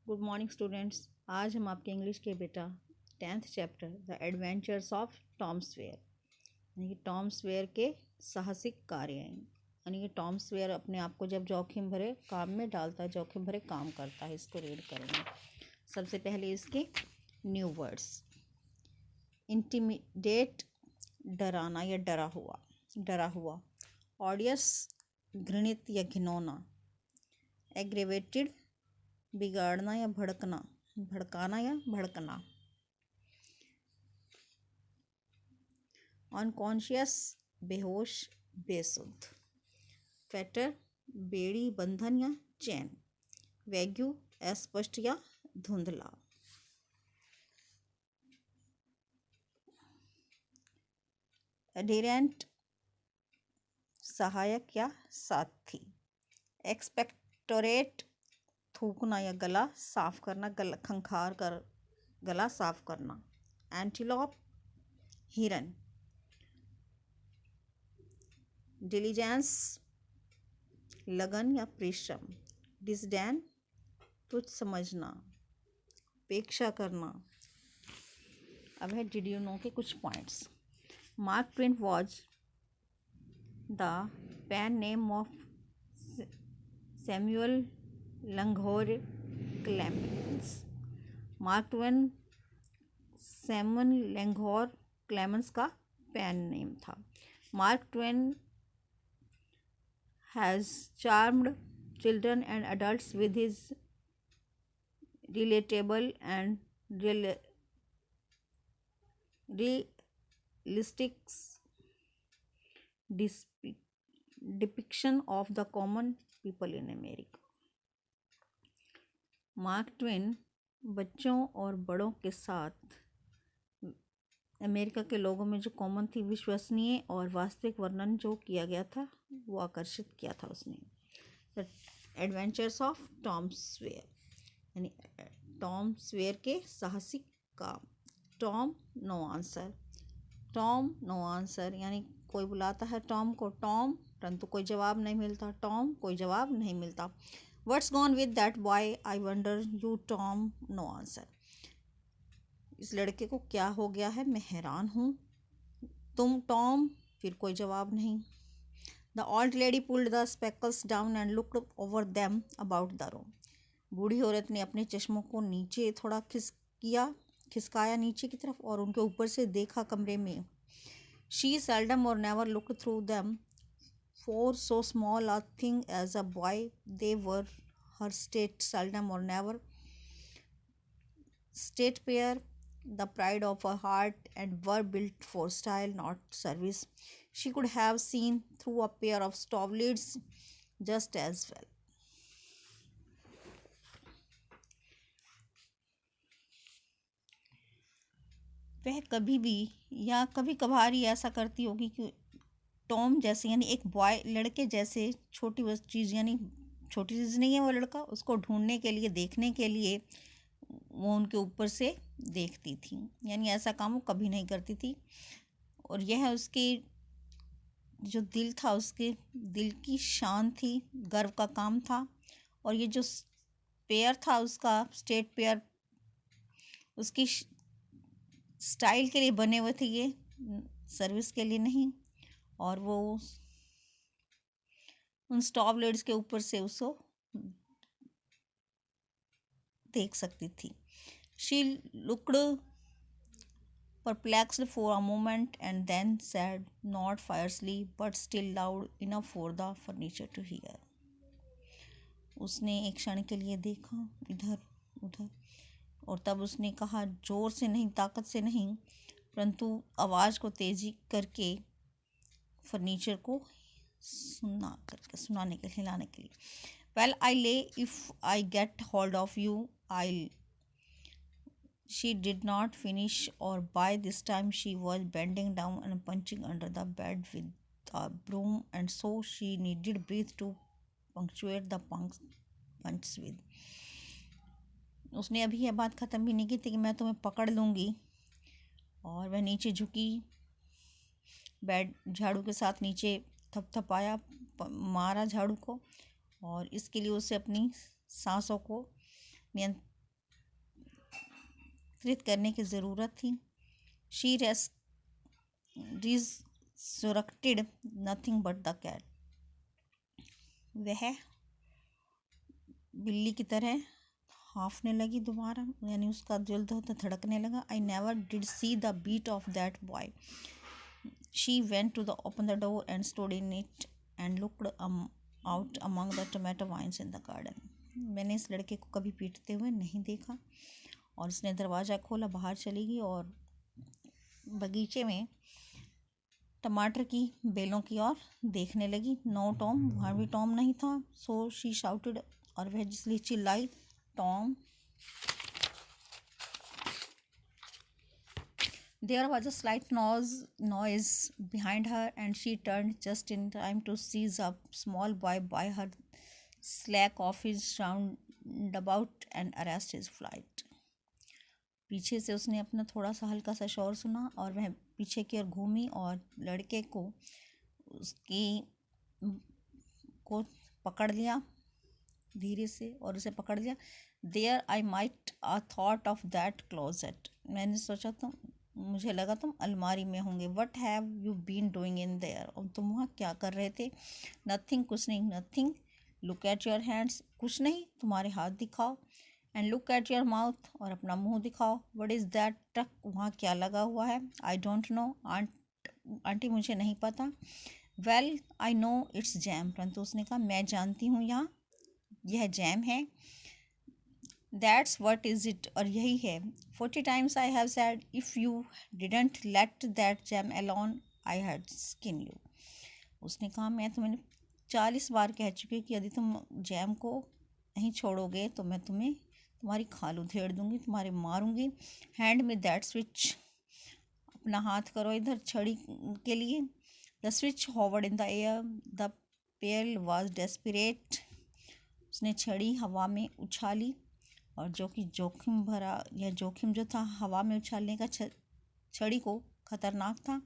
Good morning students. आज हम आपके इंग्लिश के बेटा 10th chapter the adventures of Tom Sawyer यानी कि टॉम सॉयर के साहसिक कार्य यानी कि टॉम सॉयर अपने आप को जब जोखिम भरे काम में डालता है, जोखिम भरे काम करता है। इसको रीड करेंगे। सबसे पहले इसके न्यू वर्ड्स। इंटिमिडेट, डराना या डरा हुआ। ऑडियस, घृणित या घिनौना। एग्रेवेटेड, बिगाड़ना या भड़कना, भड़काना या भड़कना। अनकॉन्शियस, बेहोश, बेसुध। फेटर, बेड़ी, बंधन या चैन। वैग्यू, अस्पष्ट या धुंधला। एडहेरेंट, सहायक या साथी। एक्सपेक्टोरेट, थूकना या गला साफ करना, खंखार कर गला साफ करना। एंटीलोप, हिरन। डिलीजेंस, लगन या परिश्रम। डिसडैन, तुच्छ समझना, उपेक्षा करना। अब है डिड यू नो के कुछ points. Mark Twain was the pen name of Samuel Langhorne Clemens. Mark Twain Samuel Langhorne Clemens का पेन नेम था। Mark Twain has charmed children and adults with his relatable and realistic depiction of the common people in America. Mark Twain बच्चों और बड़ों के साथ America के लोगों में जो कॉमन थी, विश्वसनीय और वास्तविक वर्णन जो किया गया था वो आकर्षित किया था उसने। The adventures of Tom Sawyer यानी टॉम सॉयर के साहसिक काम। Tom no answer, Tom no answer यानी कोई बुलाता है टॉम को टॉम, परंतु कोई जवाब नहीं मिलता। टॉम, कोई जवाब नहीं मिलता। What's gone with that boy, I wonder, you Tom, no answer. इस लड़के को क्या हो गया है, मैं हैरान हूँ। तुम टॉम, फिर कोई जवाब नहीं। The old lady pulled the speckles down and looked over them about the room. बूढ़ी औरत ने अपने चश्मों को नीचे थोड़ा खिसकाया नीचे की तरफ और उनके ऊपर से देखा कमरे में। She seldom or never looked through them for so small a thing as a boy they were her state seldom or never state pair, the pride of her heart, and were built for style, not service. She could have seen through a pair of stove lids just as well. वह कभी भी या कभी कभार ही ऐसा करती होगी कि टॉम जैसे यानी एक बॉय लड़के जैसे छोटी चीज़ यानी छोटी चीज़ नहीं है वो लड़का, उसको ढूंढने के लिए, देखने के लिए वो उनके ऊपर से देखती थी। यानी ऐसा काम वो कभी नहीं करती थी। और यह उसके जो दिल था, उसके दिल की शान थी, गर्व का काम था। और ये जो पेयर था उसका, स्टेट पेयर, उसकी स्टाइल के लिए बने हुए थे, ये सर्विस के लिए नहीं। और वो उन स्टॉप लेड्स के ऊपर से उसको देख सकती थी। She looked perplexed for a moment and then said, not fiercely but still loud enough for the furniture to hear. उसने एक क्षण के लिए देखा इधर उधर और तब उसने कहा, जोर से नहीं, ताकत से नहीं, परंतु आवाज़ को तेजी करके, फर्नीचर को सुनाने के लिए, हिलाने के लिए। Well, I lay if I get hold of you, I'll. She did not finish, or by this time she was bending down and punching under the bed with a broom, and so she needed breath to punctuate the punches with. उसने अभी यह बात ख़त्म भी नहीं की थी कि मैं तुम्हें पकड़ लूँगी, और वह नीचे झुकी, बेड झाड़ू के साथ नीचे थपथपाया, मारा झाड़ू को, और इसके लिए उसे अपनी सांसों को पुरस्कृत करने की ज़रूरत थी। She resurrected nothing but the cat. वह बिल्ली की तरह हाँफने लगी दोबारा, यानी उसका दिल तो धड़कने लगा। I never did see the beat of that boy. She went to the open the door and stood in it and looked out among the tomato vines in the garden. मैंने इस लड़के को कभी पीटते हुए नहीं देखा, और उसने दरवाज़ा खोला, बाहर चली गई और बगीचे में टमाटर की बेलों की ओर देखने लगी। नो टॉम, वहाँ भी टॉम नहीं था। सो शी शाउटेड, और वह जिसलिए चिल्लाई, Tom. There was a slight noise behind her, and she turned just in time to seize a small boy by her slack of his roundabout and arrest his flight. पीछे से उसने अपना थोड़ा सा हल्का सा शोर सुना, और वह पीछे की ओर घूमी और लड़के को पकड़ लिया धीरे से, और उसे पकड़ लिया। There I might a thought of that closet. मैंने सोचा मुझे लगा तुम अलमारी में होंगे। What have you been doing in there? और तुम वहाँ क्या कर रहे थे? Nothing, कुछ नहीं। Nothing. Look at your hands. कुछ नहीं, तुम्हारे हाथ दिखाओ। And look at your mouth. और अपना मुंह दिखाओ। What is that tuck? वहाँ क्या लगा हुआ है? I don't know. आंटी मुझे नहीं पता। Well, I know it's jam. परंतु उसने कहा मैं जानती हूँ यह जैम है। That's what is it, और यही है। 40 times I have said, if you didn't let that jam alone, I had skin you. उसने कहा मैं तुम्हें 40 बार कह चुकी कि यदि तुम जैम को नहीं छोड़ोगे तो मैं तुम्हारी खाल उधेड़ दूंगी, तुम्हारे मारूंगी। हैंड में दैट स्विच, अपना हाथ करो इधर छड़ी के लिए। The switch hovered in the air, the pale was desperate. उसने छड़ी हवा में उछाली, और जो कि जोखिम जो था हवा में उछालने का छड़ी को खतरनाक था।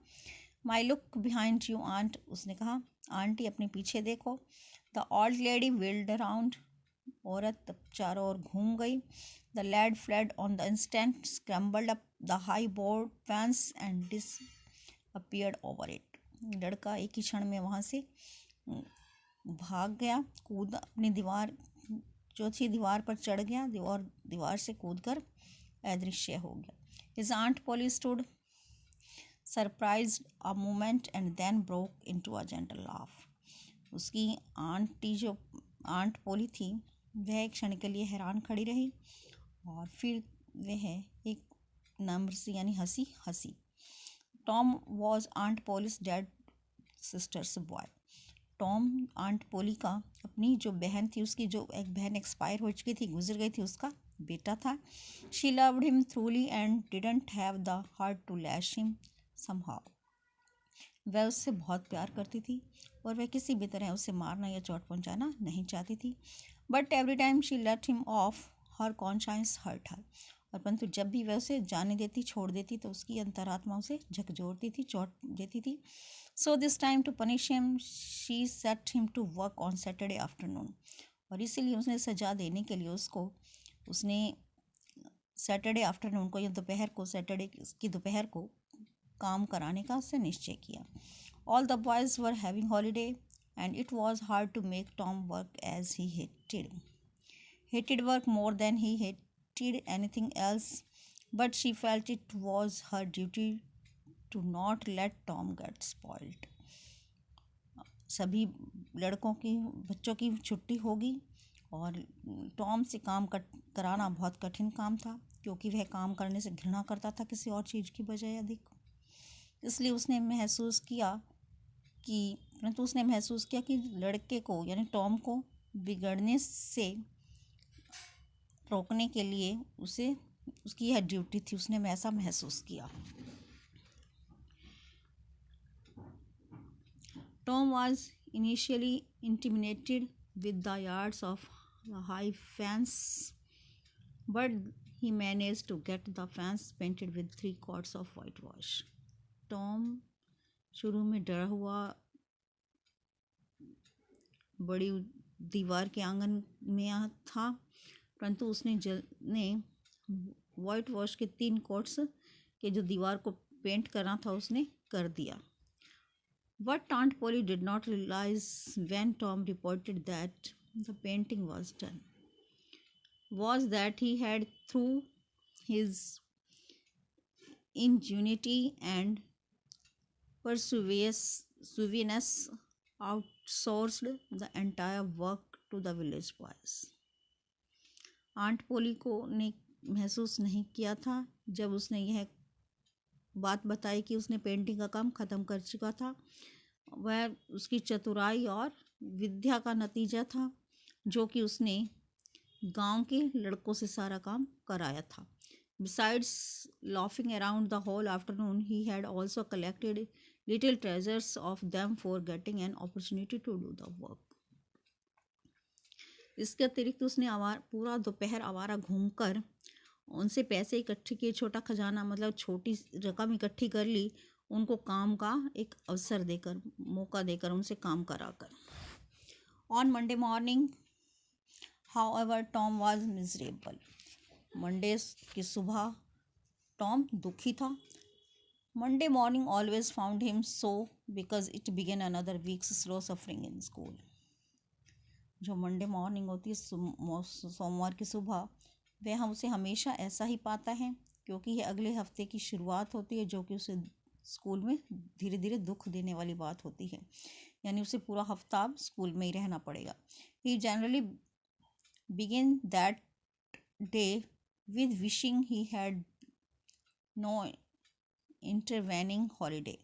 My look behind you aunt, उसने कहा आंटी अपने पीछे देखो। The old lady wheeled around, औरत चारों ओर घूम गई। The lad fled on the instant, scrambled up the high board fence and disappeared over it. लड़का एक ही क्षण में वहाँ से भाग गया, कूद अपनी चौथी दीवार पर चढ़ गया और दीवार से कूदकर अदृश्य हो गया। His Aunt Polly stood surprised a moment and then broke into a gentle laugh. उसकी आंट पोली थी, वह एक क्षण के लिए हैरान खड़ी रही, और फिर वह एक नम्र सी यानी हंसी। Tom was Aunt Polly's dead sister's boy. Tom aunt Polly का अपनी जो बहन थी, उसकी जो एक बहन एक्सपायर हो चुकी थी, गुजर गई थी, उसका बेटा था। She loved him thoroughly and didn't have the heart to lash him somehow. वह उससे बहुत प्यार करती थी, और वह किसी भी तरह उसे मारना या चोट पहुंचाना नहीं चाहती थी। But every time she let him off, her conscience hurt her. और परंतु जब भी वह उसे जाने देती, छोड़ देती, तो उसकी अंतरात्मा उसे झकझोरती थी, चोट देती थी। So this time to punish him, she set him to work on Saturday afternoon. और इसीलिए उसने सजा देने के लिए उसने सैटरडे आफ्टरनून को या सैटरडे की दोपहर को काम कराने का उससे निश्चय किया। All the boys were having holiday and it was hard to make Tom work as he hated work more than he hated anything else, but she felt it was her duty to not let Tom get spoiled. सभी बच्चों की छुट्टी होगी, और Tom से काम कराना बहुत कठिन काम था, क्योंकि वह काम करने से घृणा करता था किसी और चीज़ की बजाय अधिक। इसलिए उसने महसूस किया कि लड़के को यानी टॉम को बिगड़ने से रोकने के लिए उसकी यह ड्यूटी थी। उसने ऐसा महसूस किया। Tom was initially intimidated with the yards of the high fence, but he managed to get the fence painted with 3 coats of whitewash. Tom शुरू में डरा हुआ बड़ी दीवार के आंगन में था, परंतु उसने वाइट वॉश के 3 कोट्स के जो दीवार को पेंट करना था उसने कर दिया. What Aunt Polly did not realize when Tom reported that the painting was done was that he had, through his ingenuity and persuasiveness, outsourced the entire work to the village boys. Aunt Polly को ने महसूस नहीं किया था जब उसने यह बात बताई कि उसने पेंटिंग का काम ख़त्म कर चुका था. वह उसकी चतुराई और विद्या का नतीजा था जो कि उसने गांव के लड़कों से सारा काम कराया था. Besides laughing around the whole afternoon, he had also collected little treasures of them for getting an opportunity to do the work. इसके अतिरिक्त उसने पूरा दोपहर आवारा घूमकर उनसे पैसे इकट्ठे किए. छोटा खजाना मतलब छोटी रकम इकट्ठी कर ली, उनको काम का एक अवसर देकर, मौका देकर, उनसे काम कराकर. On Monday morning however Tom was miserable. Monday की सुबह टॉम दुखी था. Monday morning always found him so because it began another weeks slow suffering in school. जो मंडे मॉर्निंग होती है सोमवार की सुबह, वह हम उसे हमेशा ऐसा ही पाता है क्योंकि यह अगले हफ्ते की शुरुआत होती है जो कि उसे स्कूल में धीरे धीरे दुख देने वाली बात होती है. यानी उसे पूरा हफ्ता अब स्कूल में ही रहना पड़ेगा. He generally begin that day with wishing he had no intervening holiday.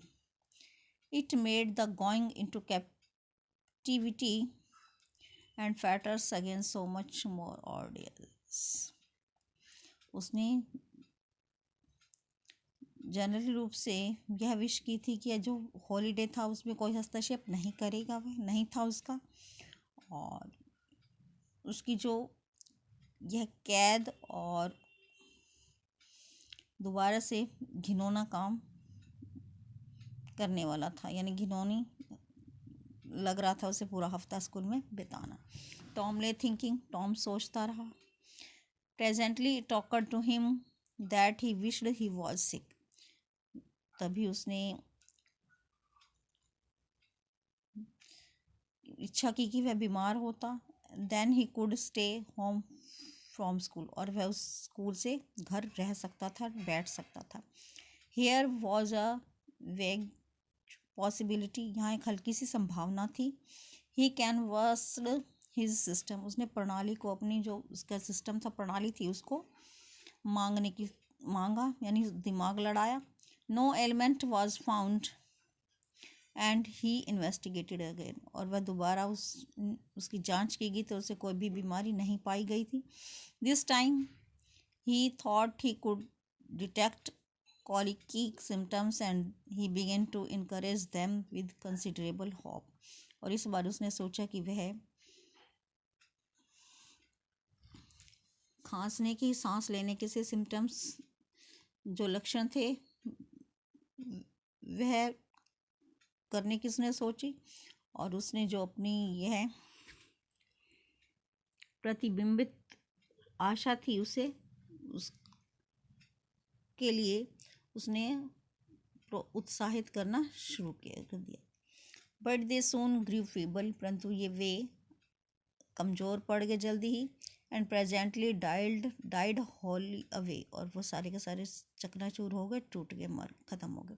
It made the going into captivity and fetters again so much more arduous. उसने जनरली रूप से यह विश की थी कि जो हॉलीडे था उसमें कोई हस्तक्षेप नहीं करेगा, वह नहीं था उसका. और उसकी जो यह कैद और दोबारा से घिनौना काम करने वाला था, यानी घिनौनी लग रहा था उसे पूरा हफ्ता स्कूल में बिताना. टॉम ले थिंकिंग. टॉम सोचता रहा. Presently it occurred to him that he wished he was sick. तभी उसने इच्छा की कि वह बीमार होता. Then he could stay home from school. और वह उस स्कूल से घर रह सकता था, बैठ सकता था. हेयर वॉज अ वेग पॉसिबिलिटी. यहाँ एक हल्की सी संभावना थी. ही कैनवस्ड हिज सिस्टम. उसने प्रणाली को, अपनी जो उसका सिस्टम था, प्रणाली थी, उसको मांगा, यानी दिमाग लड़ाया. No element was found and he investigated again. और वह दोबारा उसकी जांच की गई तो उसे कोई भी बीमारी नहीं पाई गई थी. This time he thought he could detect colic symptoms and he began to encourage them with considerable hope. और इस बार उसने सोचा कि वह खांसने की, सांस लेने के से सिम्टम्स, जो लक्षण थे, वह करने की उसने सोची. और उसने जो अपनी यह प्रतिबिंबित आशा थी उसके लिए उसने उत्साहित करना शुरू कर दिया. But they soon grew feeble. परंतु वे कमज़ोर पड़ गए जल्दी ही. And presently died wholly away. और वो सारे के सारे चकनाचूर हो गए, टूट गए, ख़त्म हो गए.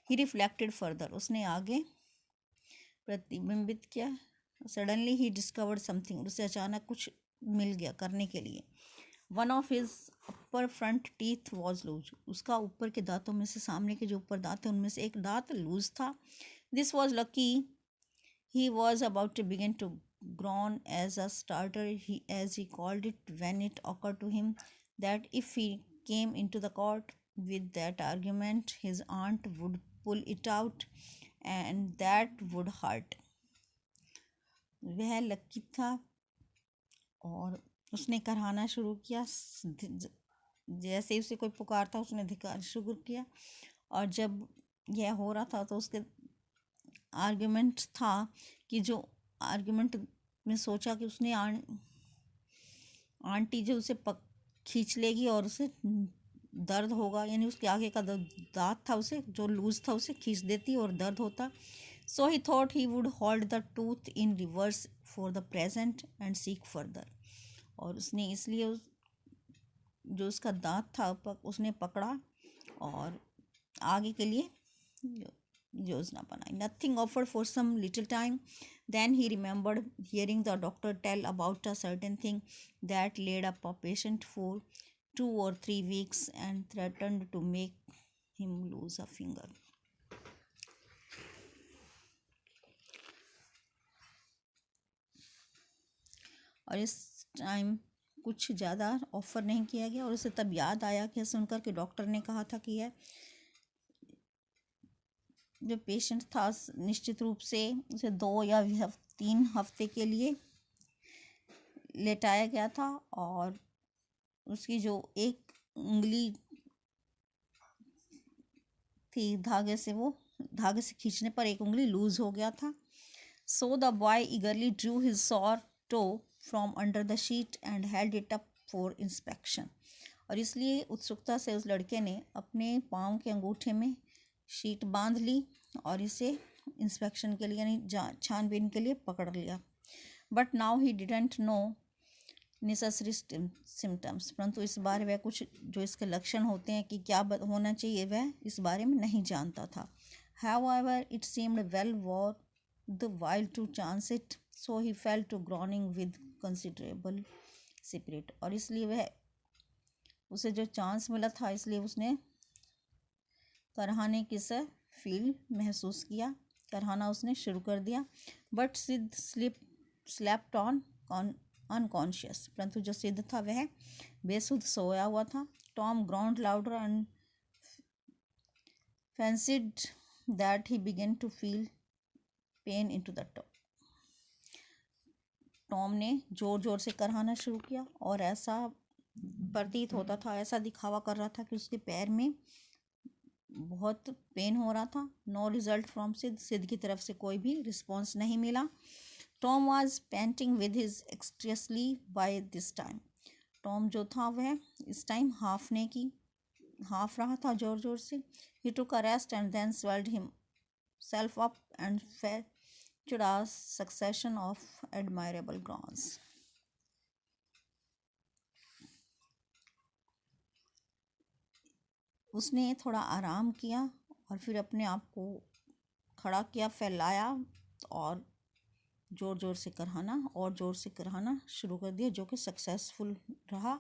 He reflected further. उसने आगे प्रतिबिंबित किया. Suddenly he discovered something. उसे अचानक कुछ मिल गया करने के लिए. One of his upper front teeth was loose. उसका ऊपर के दांतों में से, सामने के जो ऊपर दांत थे, उनमें से एक दांत लूज था. This was lucky. He was about to begin to groan as a starter, as he called it, when it occurred to him that if he came into the court with that argument his aunt would pull it out and that would hurt. वह lucky था और उसने कराना शुरू किया. जैसे ही उसे कोई पुकारता उसने धिक्कार शुरू किया. और जब यह हो रहा था तो उसके आर्ग्यूमेंट था कि जो आर्ग्यूमेंट में सोचा कि उसने आंटी जो उसे खींच लेगी और उसे दर्द होगा, यानी उसके आगे का दांत था उसे जो लूज था उसे खींच देती और दर्द होता. So he thought he would hold the tooth in reverse for the present and seek further. और उसने इसलिए जो उसका दांत था उसने पकड़ा और आगे के लिए योजना बनाई. Nothing offered for some little time. Then he remembered hearing the doctor tell about a certain thing that laid up a patient for 2 or 3 weeks and threatened to make him lose a finger. और इस time कुछ ज़्यादा offer नहीं किया गया और उसे तब याद आया कि सुनकर कि डॉक्टर ने कहा था कि यह जो पेशेंट था निश्चित रूप से उसे 2 या 3 हफ्ते के लिए लेटाया गया था और उसकी जो एक उंगली थी धागे से खींचने पर एक उंगली लूज हो गया था. So the boy eagerly drew his sore toe from under the sheet and held it up for inspection. और इसलिए उत्सुकता से उस लड़के ने अपने पाँव के अंगूठे में शीट बांध ली और इसे इंस्पेक्शन के लिए यानी छानबीन के लिए पकड़ लिया. But now he didn't know necessary symptoms. परंतु इस बारे वह कुछ जो इसके लक्षण होते हैं कि क्या होना चाहिए वह इस बारे में नहीं जानता था. However, it seemed well worth the while to chance it, so he fell to groaning with considerable spirit. और इसलिए वह उसे जो चांस मिला था इसलिए उसने करहाने की से फील महसूस किया, करहाना उसने शुरू कर दिया. बट सिद्ध स्लेप्ट ऑन अनकॉन्शियस. परंतु जो सिद्ध था वह बेसुध सोया हुआ था. Tom groaned louder and fancied that he began to feel pain in the toe. Tom ने जोर जोर से करहाना शुरू किया और ऐसा प्रतीत होता था, ऐसा दिखावा कर रहा था कि उसके पैर में बहुत पेन हो रहा था. नो रिजल्ट फ्रॉम सिद्ध की तरफ से कोई भी रिस्पॉन्स नहीं मिला. Tom was painting with his extremely by this time. Tom जो था वह इस टाइम हाफ रहा था जोर जोर से. He took a rest and then swelled himself up and fetched a succession of admirable groans. उसने थोड़ा आराम किया और फिर अपने आप को खड़ा किया, फैलाया और जोर जोर से करहाना शुरू कर दिया जो कि सक्सेसफुल रहा.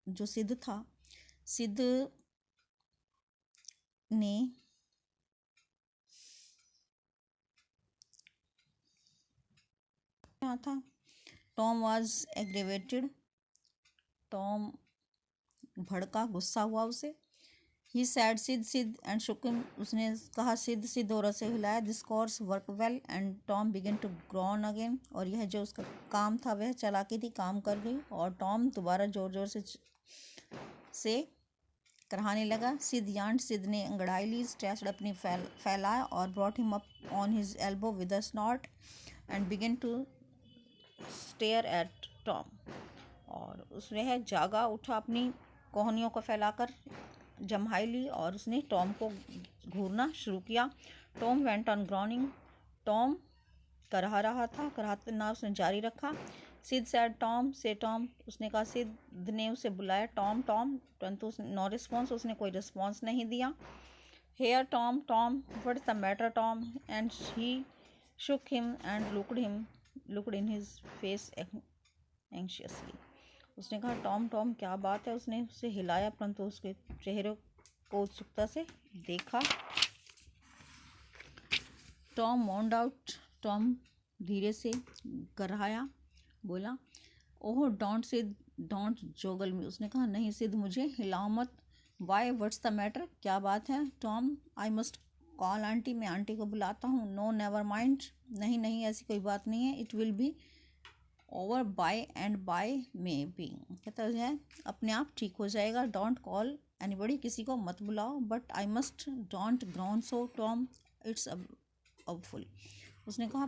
जो सिद्ध था, सिद्ध ने था. Tom was aggravated. टॉम भड़का, गुस्सा हुआ उसे. He said Sid and shook him. उसने कहा सिद्ध और उसे हिलाया. This course work well and Tom began to groan again. और यह जो उसका काम था वह चालाकी थी, काम कर गई और टॉम दोबारा जोर जोर से करहाने लगा. सिद्ध ने अंगड़ाई ली, स्ट्रेच्ड अपनी फैलाया और brought him up on his elbow with a snort and began to stare at Tom. और उसने जागा उठा, अपनी कोहनियों को फैलाकर जम्हाई ली और उसने टॉम को घूरना शुरू किया. Tom went on groaning. Tom करहा रहा था, करहाना उसने जारी रखा. सिद्ध सैड टॉम से टॉम. उसने कहा, सिद्ध ने उसे बुलाया टॉम. परंतु नो रिस्पॉन्स. उसने कोई रिस्पॉन्स नहीं दिया. Here Tom what is the matter Tom. And he shook him and looked in his face anxiously. उसने कहा, टॉम क्या बात है. उसने उसे हिलाया परंतु उसके चेहरे को उत्सुकता से देखा. Tom moaned out. टॉम धीरे से करहाया, बोला, ओह डोंट जोगल मी. उसने कहा, नहीं सिद्ध, मुझे हिलाओ मत. वाई, व्हाट्स द मैटर, क्या बात है. Tom, I must call auntie. मैं आंटी को बुलाता हूँ. No never mind. नहीं ऐसी कोई बात नहीं है. It will be over by and by maybe. कहता है अपने आप ठीक हो जाएगा. Don't call anybody. किसी को मत बुलाओ. But I must don't groan so Tom, it's awful. उसने कहा,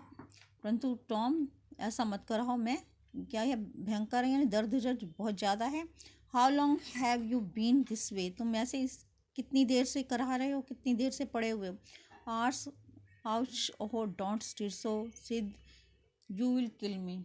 परंतु टॉम ऐसा मत करो, मैं क्या है, भयंकर है यानी दर्द जो बहुत ज़्यादा है। How long have you been this way, तुम ऐसे कितनी देर से करा रहे हो, कितनी देर से पड़े हुए हो। आर्स आउच, ओहो don't stir so Sid, you will kill me,